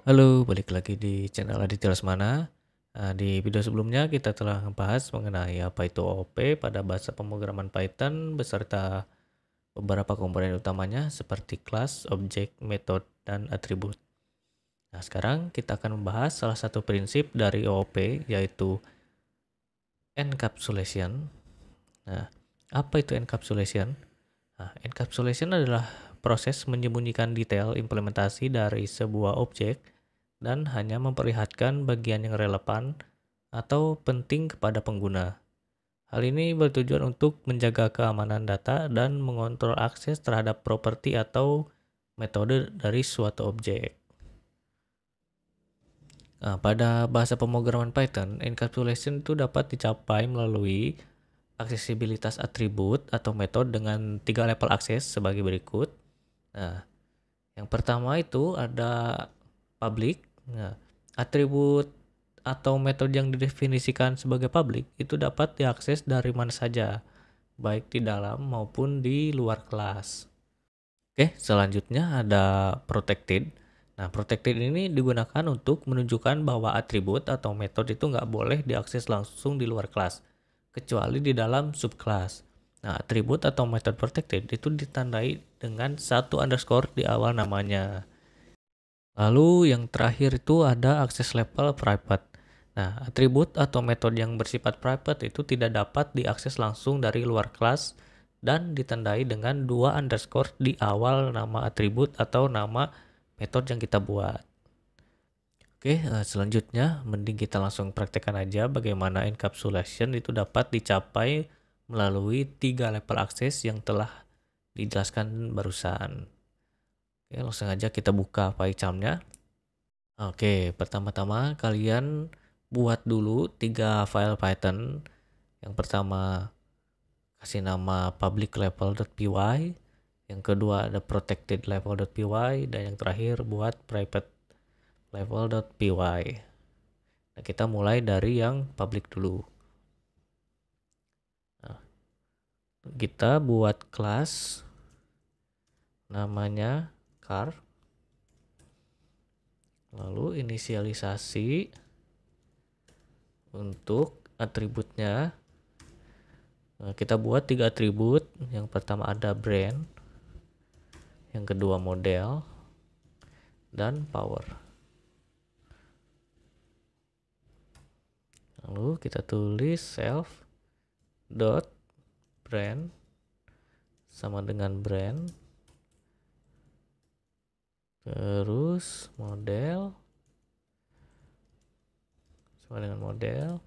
Halo, balik lagi di channel Aditya Lesmana. Di video sebelumnya kita telah membahas mengenai apa itu OOP pada bahasa pemrograman Python beserta beberapa komponen utamanya seperti kelas, objek, metode, dan atribut. Nah, sekarang kita akan membahas salah satu prinsip dari OOP yaitu encapsulation. Nah, apa itu encapsulation? Nah, encapsulation adalah proses menyembunyikan detail implementasi dari sebuah objek dan hanya memperlihatkan bagian yang relevan atau penting kepada pengguna. Hal ini bertujuan untuk menjaga keamanan data dan mengontrol akses terhadap properti atau metode dari suatu objek. Nah, pada bahasa pemrograman Python, encapsulation itu dapat dicapai melalui aksesibilitas atribut atau metode dengan 3 level akses sebagai berikut. Nah, yang pertama itu ada public. Nah, atribut atau metode yang didefinisikan sebagai public itu dapat diakses dari mana saja, baik di dalam maupun di luar kelas. Oke, selanjutnya ada protected. Nah, protected ini digunakan untuk menunjukkan bahwa atribut atau metode itu nggak boleh diakses langsung di luar kelas, kecuali di dalam subkelas. Nah, atribut atau metode protected itu ditandai dengan satu underscore di awal namanya. Lalu yang terakhir itu ada akses level private. Nah, atribut atau metode yang bersifat private itu tidak dapat diakses langsung dari luar kelas dan ditandai dengan 2 underscore di awal nama atribut atau nama metode yang kita buat. Oke, selanjutnya mending kita langsung praktekkan aja bagaimana encapsulation itu dapat dicapai melalui 3 level akses yang telah dijelaskan barusan. Oke, langsung aja kita buka PyCharm-nya. Oke, pertama-tama kalian buat dulu 3 file Python. Yang pertama kasih nama public level.py, yang kedua ada protected level.py, dan yang terakhir buat private level.py. Nah, kita mulai dari yang public dulu. Nah, kita buat kelas namanya car, lalu inisialisasi untuk atributnya. Nah, kita buat 3 atribut. Yang pertama ada brand, yang kedua model, dan power. Lalu kita tulis self dot brand sama dengan brand, terus model sama dengan model,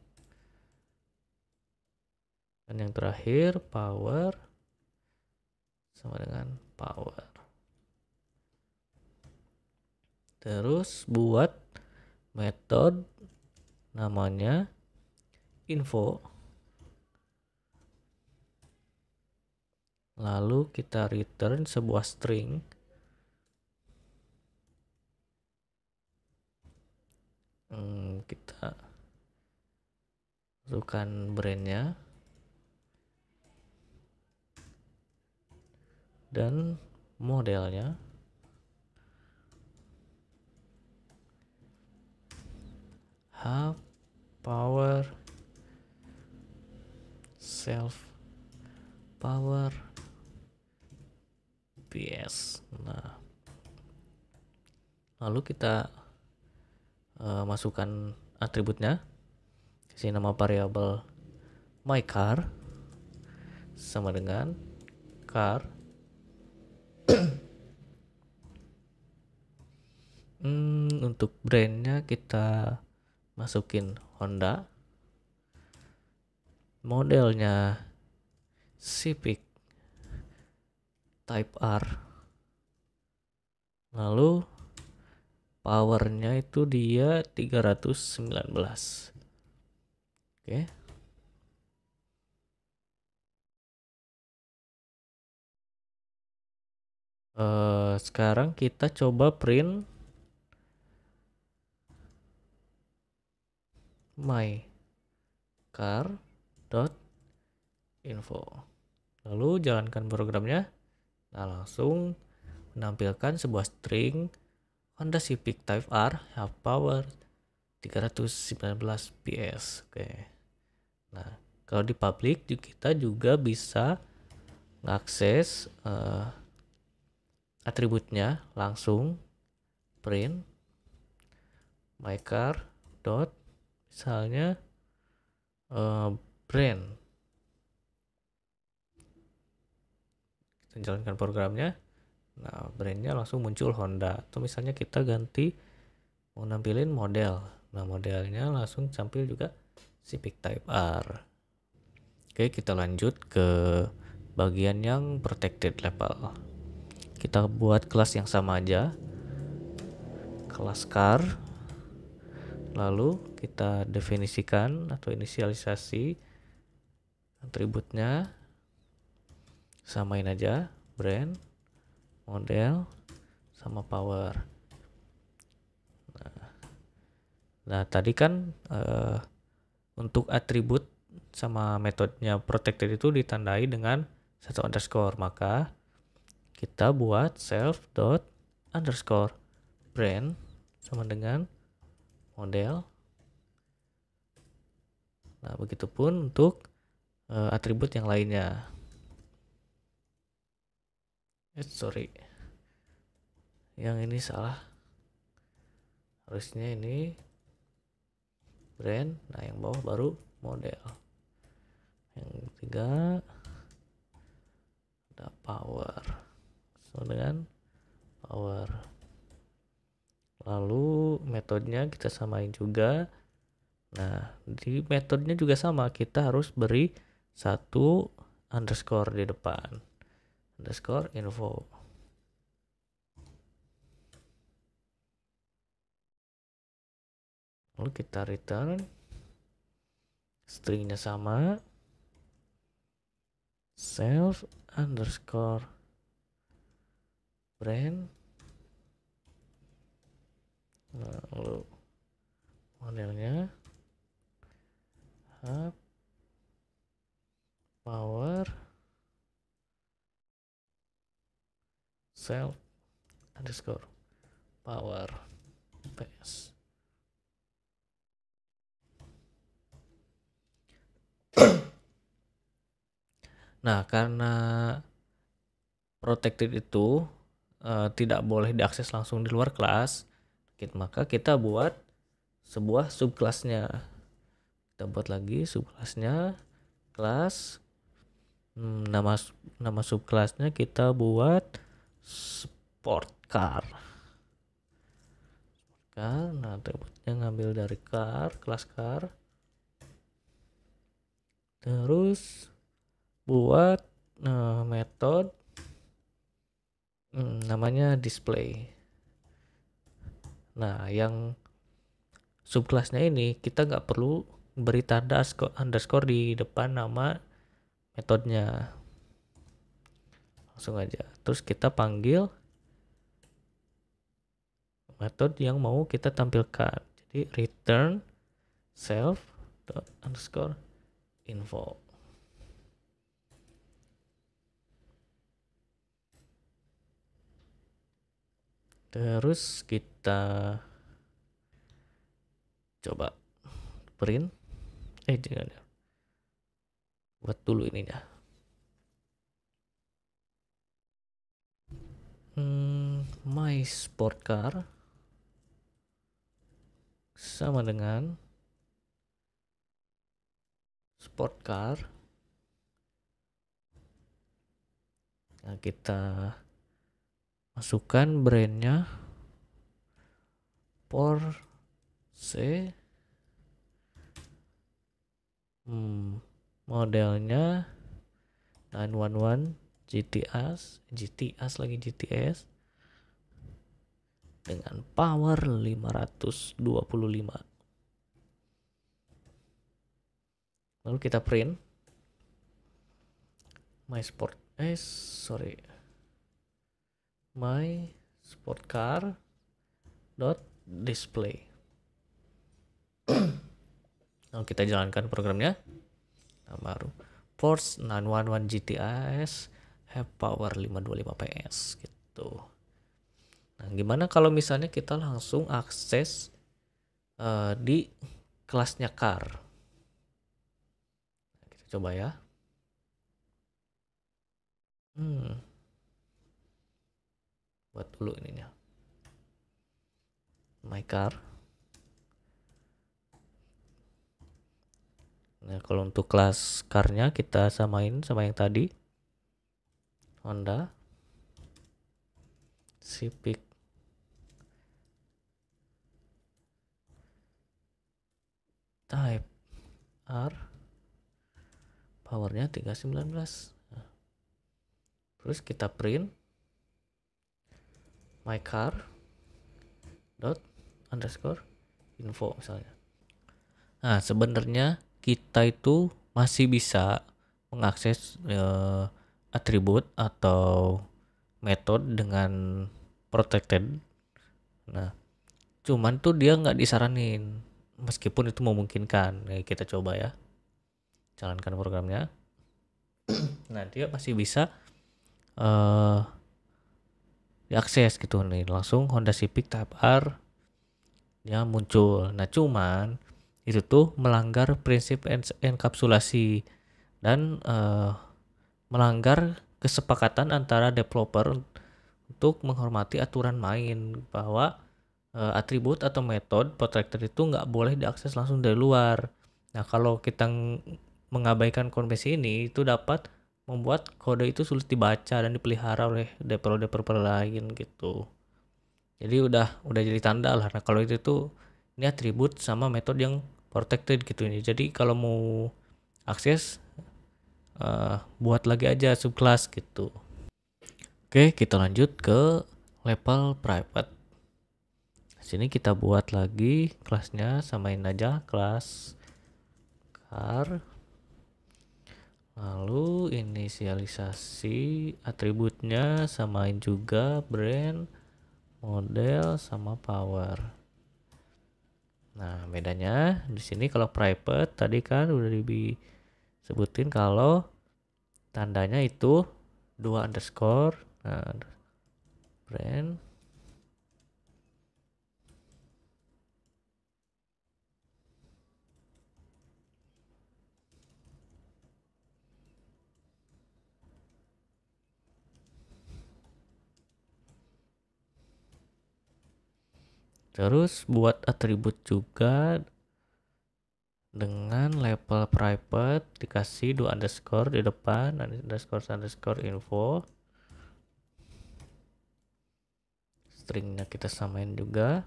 dan yang terakhir power sama dengan power. Terus buat metode namanya info, lalu kita return sebuah string. Kita masukkan brandnya dan modelnya. Have power self power ps. Nah, lalu kita masukkan atributnya, kasih nama variabel myCar sama dengan car. Untuk brandnya kita masukin Honda, modelnya Civic Type R, lalu powernya itu dia 319. Oke. Sekarang kita coba print my car.info. Lalu jalankan programnya. Nah, langsung menampilkan sebuah string Honda Civic Type R have power 319 PS. Oke. Nah, kalau di public kita juga bisa mengakses atributnya langsung print my car dot misalnya brand. Kita jalankan programnya. Nah, brandnya langsung muncul Honda. Atau misalnya kita ganti mau nampilin model. Nah, modelnya langsung tampil juga Civic Type R. Oke, kita lanjut ke bagian yang protected level. Kita buat kelas yang sama aja. Kelas car. Lalu kita definisikan atau inisialisasi atributnya. Samain aja brand, model, sama power. Nah tadi kan untuk atribut sama metodenya protected itu ditandai dengan satu underscore, maka kita buat self dot underscore brand sama dengan model. Nah begitupun untuk atribut yang lainnya. Sorry, yang ini salah, harusnya ini brand. Nah yang bawah baru model. Yang ketiga ada power sama dengan power. Lalu metodenya kita samain juga. Nah di metodenya juga sama, kita harus beri satu underscore di depan, underscore info. Lalu kita return stringnya sama, self underscore brand. Lalu modelnya have power self underscore power PS. Nah karena protected itu tidak boleh diakses langsung di luar kelas, maka kita buat sebuah subkelasnya. Kita buat lagi subkelasnya, kelas nama subkelasnya kita buat sport car. Nah atributnya ngambil dari car, kelas car. Terus buat metode namanya display. Nah yang subkelasnya ini kita nggak perlu beri tanda underscore di depan nama metodenya, langsung aja. Terus kita panggil metode yang mau kita tampilkan. Jadi return self dot underscore info. Terus kita coba print. Jangan, buat dulu ininya. My sport car sama dengan sport car. Nah kita masukkan brandnya Porsche, modelnya 911 GTS dengan power 525. Lalu kita print my sport car dot display. Lalu kita jalankan programnya. Nah, baru Porsche 911 GTS have power 525 PS gitu. Nah, gimana kalau misalnya kita langsung akses di kelasnya car? Kita coba ya. Buat dulu ininya. My car. Nah, kalau untuk kelas car-nya kita samain sama yang tadi. Honda Civic Type R, powernya 319. Nah, terus kita print my car dot underscore info misalnya. Nah, sebenarnya kita itu masih bisa mengakses atribut atau metode dengan protected. Nah, cuman tuh dia nggak disaranin, meskipun itu memungkinkan. Nah, kita coba ya, jalankan programnya. Nah, dia masih bisa diakses gitu nih, langsung Honda Civic Type R ya muncul. Nah, cuman itu tuh melanggar prinsip enkapsulasi dan melanggar kesepakatan antara developer untuk menghormati aturan main bahwa atribut atau metode protector itu nggak boleh diakses langsung dari luar. Nah, kalau kita mengabaikan konvensi ini, itu dapat membuat kode itu sulit dibaca dan dipelihara oleh developer lain gitu. Jadi udah jadi tanda lah. Nah, kalau itu tuh ini atribut sama metode yang protected gitu ini. Jadi kalau mau akses buat lagi aja subclass gitu. Oke, kita lanjut ke level private. Sini kita buat lagi kelasnya, samain aja kelas car. Lalu inisialisasi atributnya samain juga brand, model sama power. Nah, bedanya di sini kalau private tadi kan udah disebutin kalau tandanya itu 2 underscore. Nah, brand terus buat atribut juga dengan level private dikasih 2 underscore di depan, underscore info. Stringnya kita samain juga.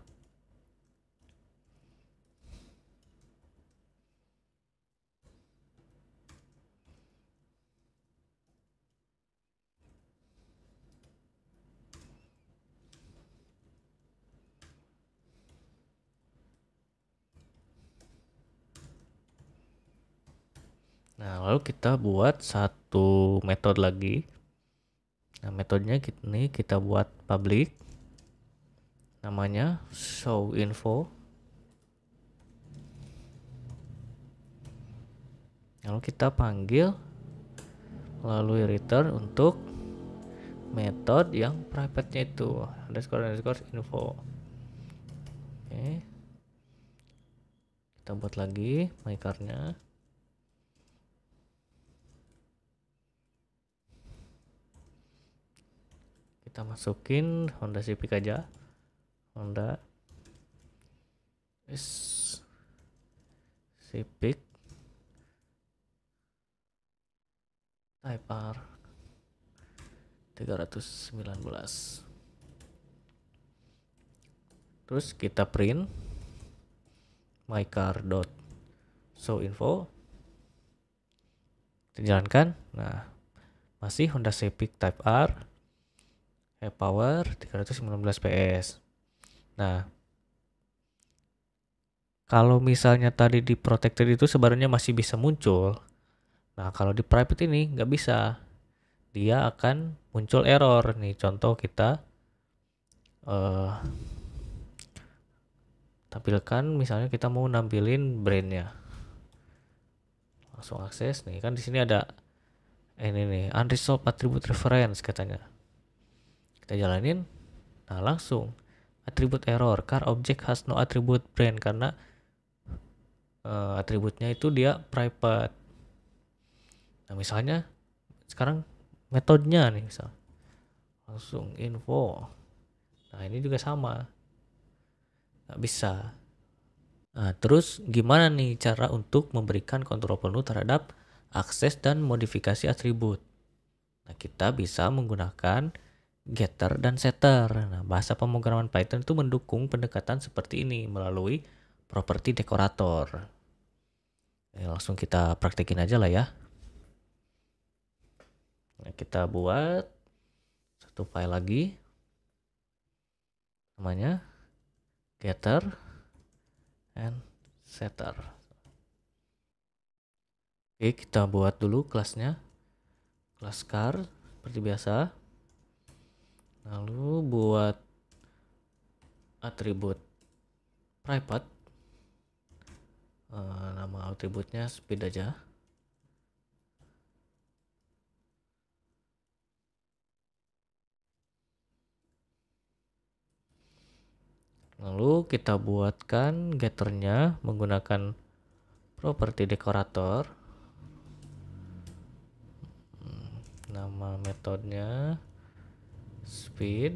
Nah, lalu kita buat satu metode lagi. Nah, metodenya ini kita buat public. Namanya show info. Lalu kita panggil lalu return untuk metode yang private-nya itu underscore info. Oke. Kita buat lagi my car-nya. Kita masukin Honda Civic aja. Honda Civic Type R 319. Terus kita print my car dot show info. Kita jalankan. Nah, masih Honda Civic Type R, power 319 PS. Nah, kalau misalnya tadi di protected itu sebenarnya masih bisa muncul. Nah, kalau di private ini nggak bisa. Dia akan muncul error. Nih, contoh kita tampilkan, misalnya kita mau nampilin brandnya. Langsung akses. Nih, kan di sini ada ini nih, unresolved attribute reference katanya. Kita jalanin. Nah, langsung attribute error, car object has no attribute brand, karena atributnya itu dia private. Nah, misalnya sekarang metodenya nih, misal langsung info. Nah, ini juga sama, nggak bisa. Nah, terus gimana nih cara untuk memberikan kontrol penuh terhadap akses dan modifikasi atribut? Nah, kita bisa menggunakan getter dan setter. Nah, bahasa pemrograman Python itu mendukung pendekatan seperti ini melalui properti dekorator. Langsung kita praktekin aja lah ya. Nah, kita buat satu file lagi, namanya getter and setter. Oke, kita buat dulu kelasnya, kelas car seperti biasa. Lalu buat atribut private, nama atributnya speed aja. Lalu kita buatkan getternya menggunakan properti dekorator. Nama metodenya speed.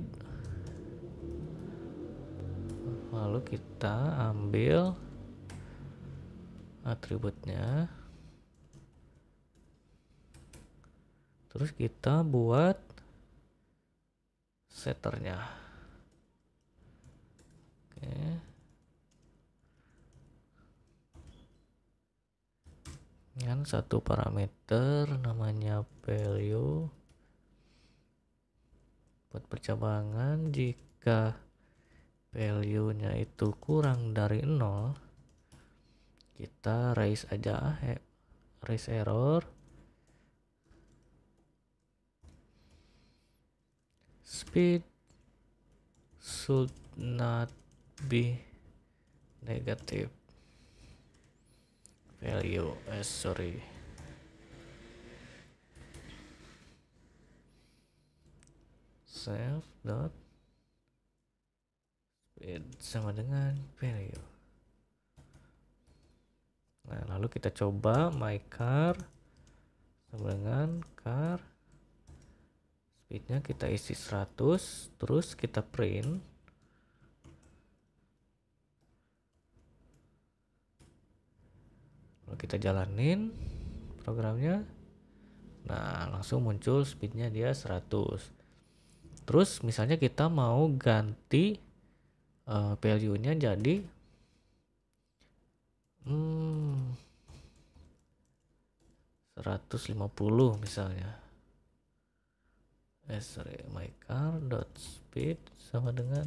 Lalu kita ambil atributnya. Terus kita buat setternya. Oke. Dengan satu parameter namanya value. Buat percabangan, jika value-nya itu kurang dari 0, kita raise aja, raise error. Speed should not be negative value. Sorry. Save dot speed sama dengan value. Nah, lalu kita coba my car sama dengan car. Speednya kita isi 100, terus kita print. Lalu kita jalanin programnya. Nah, langsung muncul speednya dia 100. Terus misalnya kita mau ganti value-nya jadi 150 misalnya. Sorry, my car dot speed sama dengan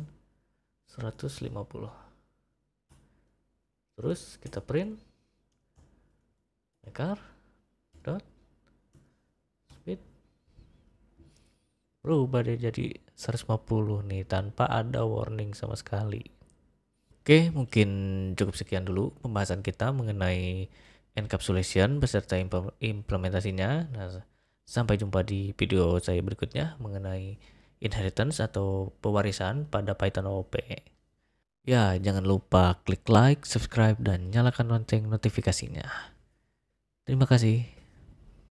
150. Terus kita print my car dot speed, berubah deh jadi 150 nih tanpa ada warning sama sekali. Oke, mungkin cukup sekian dulu pembahasan kita mengenai encapsulation beserta implementasinya. Nah, sampai jumpa di video saya berikutnya mengenai inheritance atau pewarisan pada Python OOP. Ya, jangan lupa klik like, subscribe, dan nyalakan lonceng notifikasinya. Terima kasih.